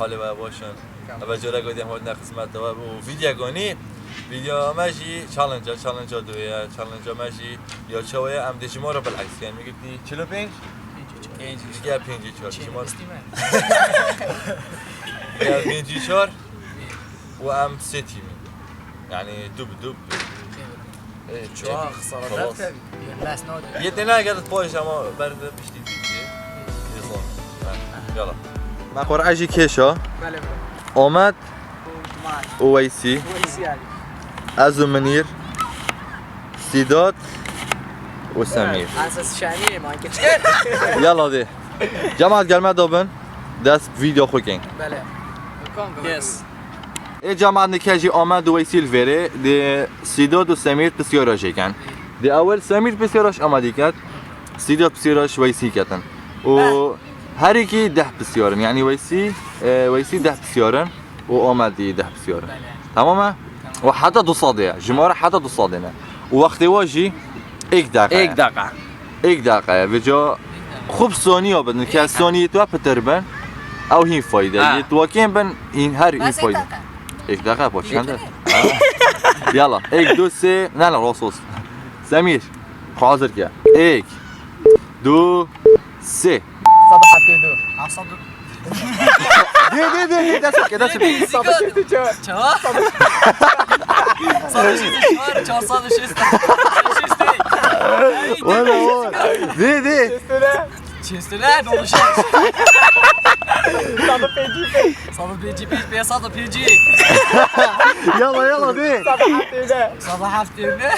حال و باشن و جوره گفتیم حال نقسمت و ویدیو گونی ویدیو ماشي چالنج دویه چالنج ماشي یا چوه ام دیجیما رو بالعکس یعنی میگفتی 45 دیگه 54 شما یا 54 و ام 3 تیم يعني دوب چوار خسارات یه دنیا قاعد تبوش اما برد بشتي دیگه يلا ما قرعه كيشا بله اومد اويسي ازو منير سيدات وسمير اساس شانی ما که يلا دي جماعة قلمة دوبن دست فيديو خوكين بله يس ای جماعة نكاجي اومد اويسي الفيري دي سيدات وسمير بسيوراجي كان دي اول سمير بسيوراش اومدي كات سيدات بسيوراش ويسي كاتن و هريكي 10 بسيارن يعني ويسي 10 بسيارن وآمدي 10 بسيارن تماما وحتى دو صادية جمارة حتى دو صادينا ووقت واجي 1 دقيقة 1 دقيقة بجا خوب ثانية بدن که ثانية تو بتر بن او هين فايدة يتواكين بن هين هر هين فايدة 1 دقيقة باش چنده يلا 1 2 3 نه راست سمير حاضر که 1 2 3 172 دي دست اوكي 406 ولا هو دي چستونه دولش صادو پیجی بیا صادو پیجی يلا دي صادو هفتونه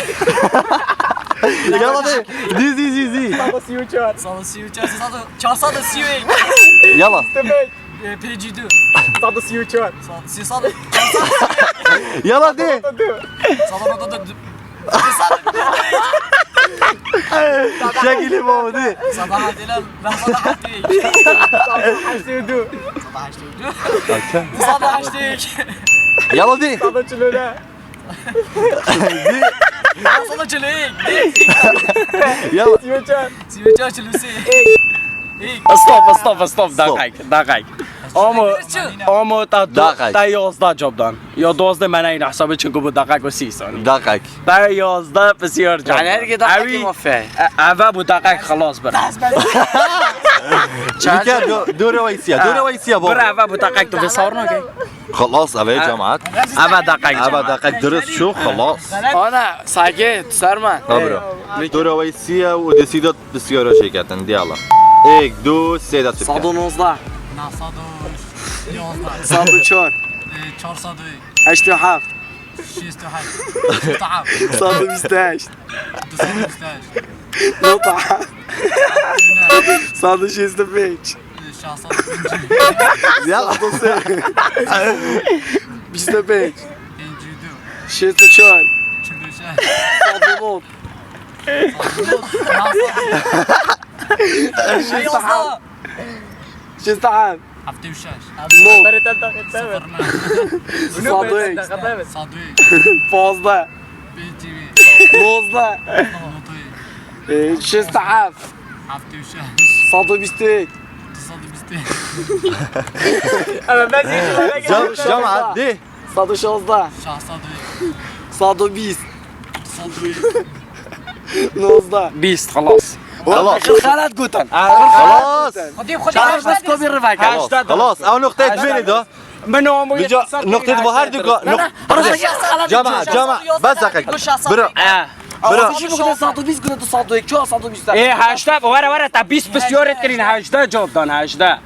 يلا دي صادو 34 صادو 431 يلا پیجی دو صادو 34 صادو يلا دي صادو شكلي مودي صادو هفتونه صادو هفتونه صادو هفتونه يلا دي صادو چلونه صادو چلوی يلا 34 چلوسی استوب دقیق آمو تا 11 جاب دان یا 12 من این حسابه چون بود دقیق و 30 ثانیه دقيق تا 11 بسیار جاب يعني هرقي دقيقة موفى اوه بود دقیق خلاص بر دور ويسيا بر بابا اوه بود دقیق تو بسارنا که خلاص اوه جماعات اوه دقیق درست شو خلاص أنا ساكت سرما برو دور ويسيا وديسيدات بسيارة شيكاتن دي يلا 1 2 3 دست صادو 19 نه صادو 11 صادو 4 400 87 68 صادو 15 215 نقطة صادو 65 يلا 25 64 صادو نوت 65 فاضلة موزلة شست حاف صادو بيستيك جماعة دي صادو شازده صادو بيست نوزده 20 خلاص خلاص خالد قوتن خلاص بس كوبي الرفاق خلاص او نقطة بيني ده منو بجا نقطة بهار دقة جماعة بس دقيقة برو شو بقول صادو بيست قلت صادو هيك شو صادو بيست ايه 80 ورا تا 20 بسیار ترین 80 جاب دان 80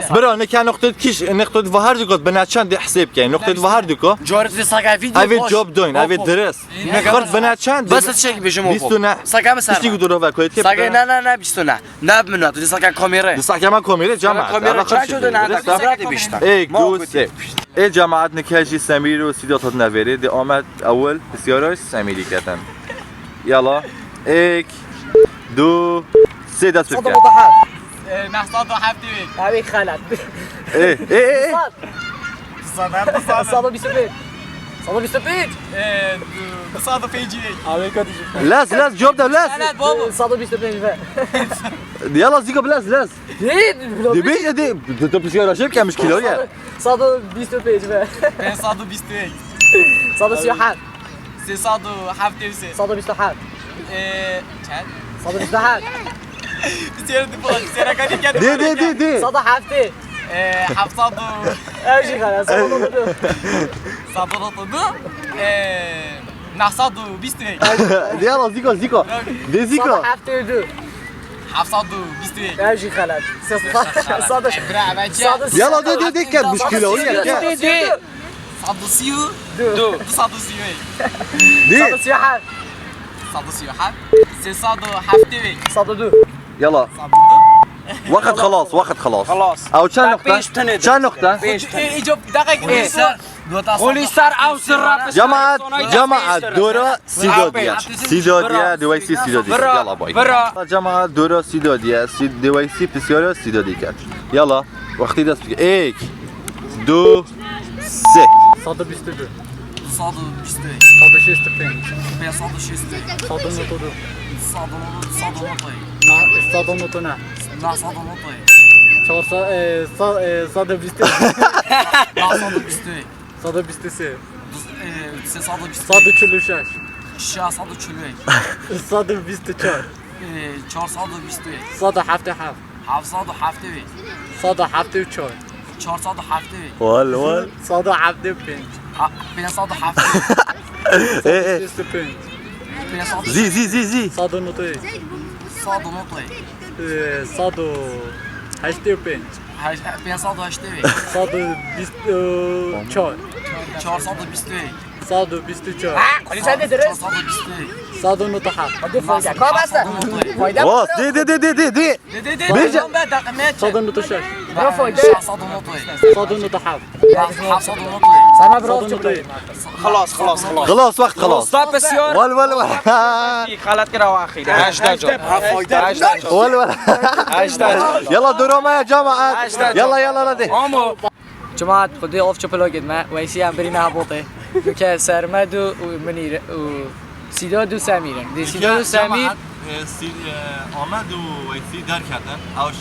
برو نكان نقطة كيش نقطة بهار دقة بناتشان دي حساب كاين نقطة بهار دقة جورت في ساقا فيديو اوی جاب دوین اوی درست خرد بناتشان بس تشيك بيجمو بیستونه ساقا مسار اشتی گدورو وکویت که ساقا نه بیستونه نه منو تو ساقا کامیره ساقا ما کمیره جماعت کامیره چه شده نه کامرات بیشتر ای دو سه ای جماعت نکاجی سمیر و سیدات هات نویره دی آمد اول بسیاراش سمیری کتن یلا 1 2 3 دست بکن نه صادو هفتونه هذه خالد ای صادو 25 صادو 25 صادو پیجی لاس جواب ده لاس نه بابا صادو 25 يلا زيكو بلاس بلاس نه دي بيش دي تو بسيارة شيب كم كيلوية 125 به 521 137 373 127 چند؟ 128 بسیار دیپلات بسیار کاری کرد دي 107 700 اجي خلاص 102 921 يلا زيكو زيكو دي زيكو 172 721 اجي خلاص 100 يلا دي كم مش كيلوية كم دي 130 دو 231 دي 131 131 328 102 يلا وقت خلاص وقت خلاص خلاص. او كم نقطة بيش تنادي. كم نقطة ایجاب دقیق بوليسار او سراب جماعة دورة سيدوديا سيدوديا دويسي سيدوديا يلا باي برا جماعة دورة سيدوديا دويسي بسيارة سيدوديا يلا وقتي دست بك ايك دو سه 122 122 165 560 192 191 199 991 122 922 123 326 146 641 124 421 177 771 174 471 وال وال 175 570 ايه ايه 165 زي زي زي زي 190 190 185 528 124 421 124 421 197 واس دي بيجا 196 197 خلاص خلاص خلاص خلاص وقت خلاص ستوب بسيار وال خلت كده واخير 8 جوب وال يلا دورو ما يا جماعة يلا دي امو جماعة خدي اوف شوبلو قد ما ويسي ام برينا هبوطي دوكا سرمد ومنير وسيداد وسمير دي سيداد وسمير آمد و ویسی در کردن اوش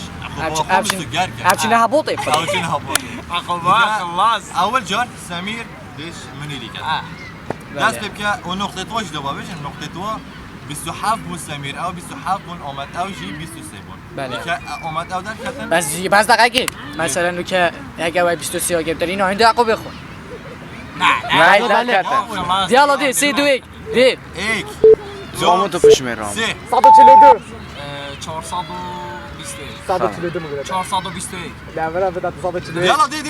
همچین هبوطي اوشین هبوطی خلاص اول جار سمیر دیش منیری کرد دست بکه و نقطه توش دو بابش نقطه تو 27 بون سمیر او 27 بون آمد او جی 23 بون بله. که آمد او در کردن بس دقیقی مثلا نو که اگه وای 23 ها گرفت این آینده عقب بخون نه در دیالا دی 3 2 1 دی ایک امو تو پشمیرم سه 142 421 142 میگه 421 نه برا بده 142 یلا دی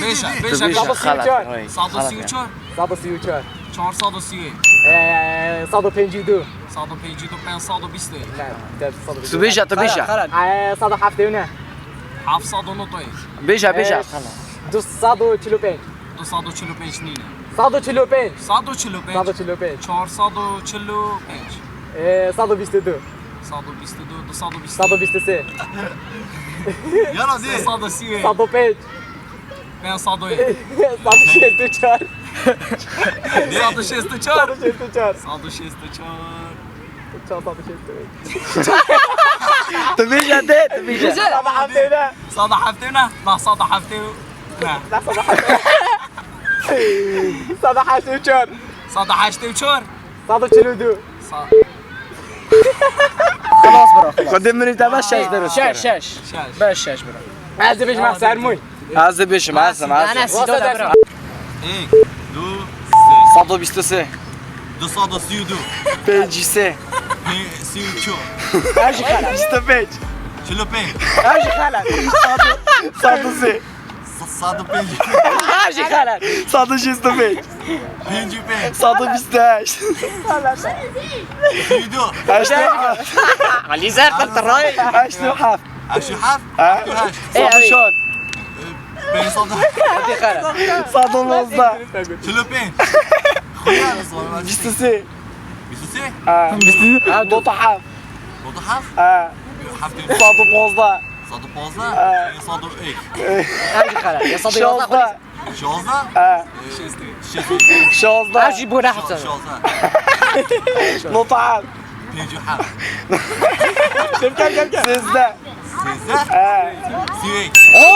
خلط 134 134 431 152 152 520 نه ده 122 تو بیشا تو بیشا 179 790 بیشا 245 245 نینه 145 145 145 445 122 122 223 123 یلا دی 131 105 501 164 164 164 تو بیشا ده تو بیشا 151 171 لا 171 لا 184 184 142 خلاص برا قدم مني تبع 6 درس 6 باش 6 برا عايز بيش مع سرموي از بیشم انا سيدو برا ایک دو 123 232 53 34 اجي خلع 25 45 اجي خلع 103 105 اجي خلع 165 55 115 32 علي زاد قلت الراي اشنو حاف اشو حرف شلون 500 اجي خلع 115 45 خويا الصور 26 23 دوط حاف نقطة حرف حرف 115 115 100 ايك اجي خلع يا صديقي شوزة شوزة شوزة اجي بونا حتى شوزة نوط حاف بيجو حرف سيزدة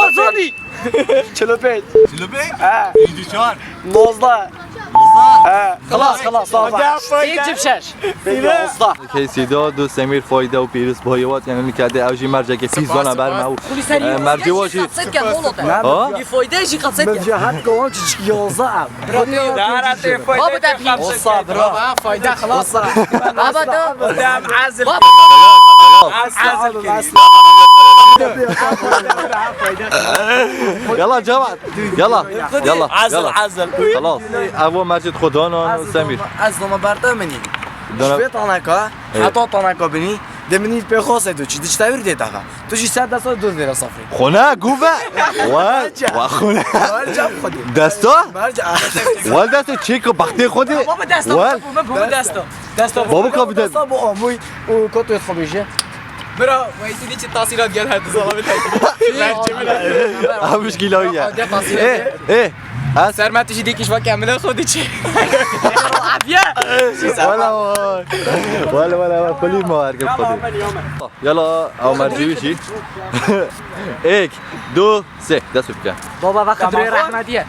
آزادی 45 24 19 خلاص خلاص يجيب شاش کی سیدا دو سمیر فایده و پیروز بایوات یعنی کرده اوجی مرجع که پیزانا برمه و مرجع واشی ها فایده شي قصيت من جهات قوام تشكي يوزع بابا ده بابا فايدة خلاص بابا ده قدام عازل يلا جماعة يلا يلا عزل يلا عزل خلاص اول مسجد خدانا وسمير عزل ما برده مني دارم- شوية طناكا حتى طناكا بني دمني بخاصة دوتشي دش تاور دي تاخا توشي ساعة دستا دور ديرا صفري خونه گوه و خونه برجع خدي دستا برجع وال دست چیک بختی خودی بابا دستا وال بابا دستا دستا بابا کافی دست دستا بو اموي وكنتو يتخبيشه برا ويسي دي التاثيرات قال هذا ظلمت همش گیلاییه اه هست سرمت تجي ديك ايش بك يعملها خذي شيء عافيه ولا کلی ما هرگز خودی يلا او مرجعی شی یک دو سه دست بکن بابا وقت خضروا رحمتيه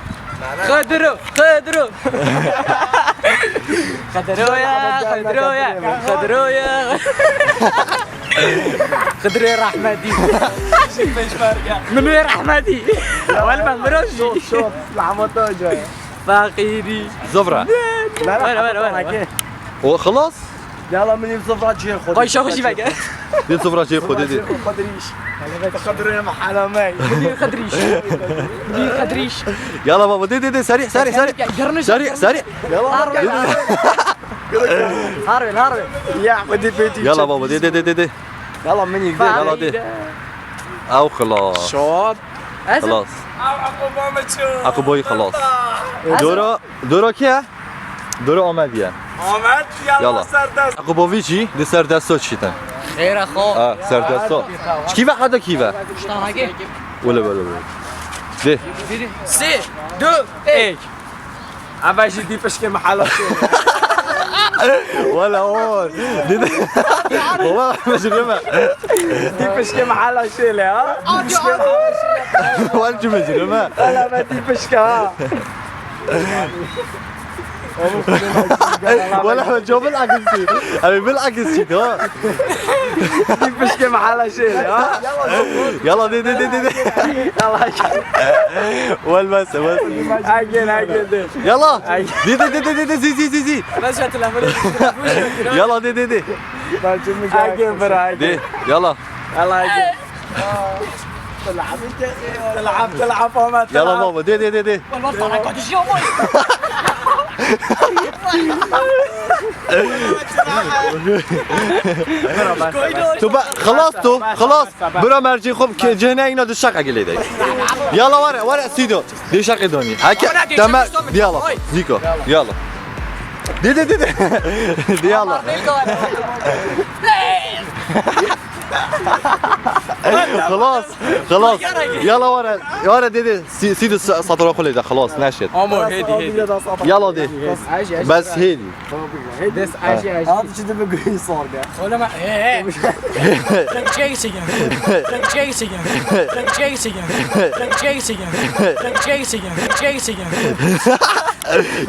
خضروا خضروا خضروا يا خضروا يا خضروا يا خضروا يا رحمتي منو يا رحمتي اول ما مروشي شوف لعبته جاي فقيري زفرة وين وخلاص يلا مني بصفرات جير خدي باي شوفي بقى دي زفرة شي خودی دی خدريش خدروا يا محل ماي خدريش خدريش يلا بابا دي سريع سريع سريع سريع سريع هارون يا ودي بيتي يلا بابا دي يلا مني يلا دي او خلاص شوط خلاص اكو باي خلاص دورا کیه؟ دورا آمدیه آمد يلا اكو باوی چی؟ دی سر دستا چیتن خير اخو اه سر دستا کیوه حدا کیوه؟ اشتاقي ولا دی 3 2 1 عباش دي بشكي محل ولا هون دي والله مش جمع دي بشكي محل شيله ها ولا مجرمه لا ما دي بشكي ها ولا جو بالعكس ابي بالعكس شيء ها دي بشكي محل شيله ها يلا دي يلا والبس بس اجل دي يلا دي زي رجعت الامر يلا دي اجل برا دي يلا يلا اجل تلعب وما يلا بابا دي والله طلع قاعد يجي يومي تو خلاص برا مرجع خب که جهنه اینا دو شق اگه لیده يلا ورا سيدو دي شق دوني هكا تمام يلا زيكو يلا دي يلا خلاص يلا ورا دي سيدو سطر خلي ده خلاص نشد عمر هدي يلا دي بس هيدي دس اجي هذا شو تبغى صار ده ولا ما ايه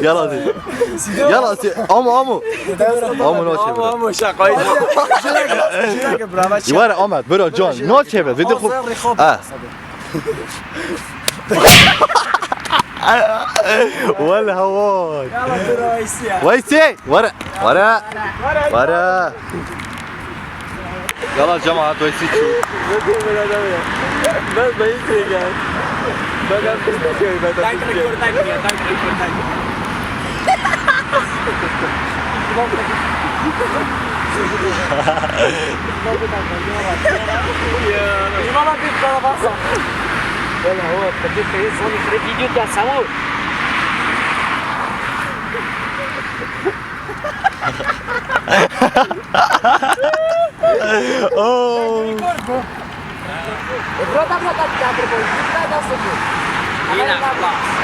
يلا دي يلا امو نوچه مو شقاي برافو يوارا آمد برو جان نوچه بده خوب ولا هواي ويسي ورا يلا جماعة ويسي شو بس بيجي يعني بقى بس والله بيبقى بصح ولا هو بدك يصوني في فيديو تاع سمو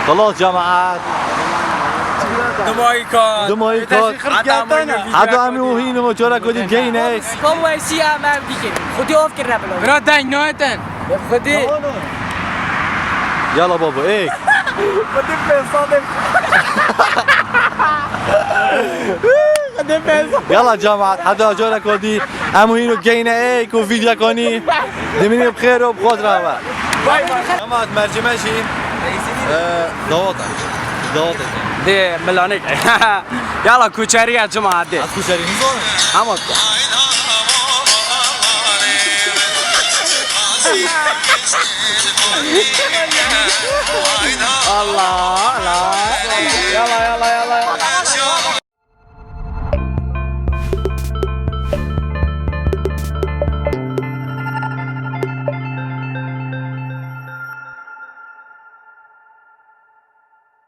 خلاص جماعات دمایی کن دمایی کات حدا همی اوهین و چورا کدی گینه با ویسی هم دیگه خودی آف کرده بلا برا دنگ نایتن خودی يلا بابا ايه خدي فيصل خدي فيصل يلا جماعة حدا جورا كودي همو هينو جينا ايك وفيديو كوني دميني بخير وبخود راوا جماعة مرجمة شين دواتك دی ملانک یالا کوچری از جماعت دی از كوشاري نزون اما الله الله يلا يلا يلا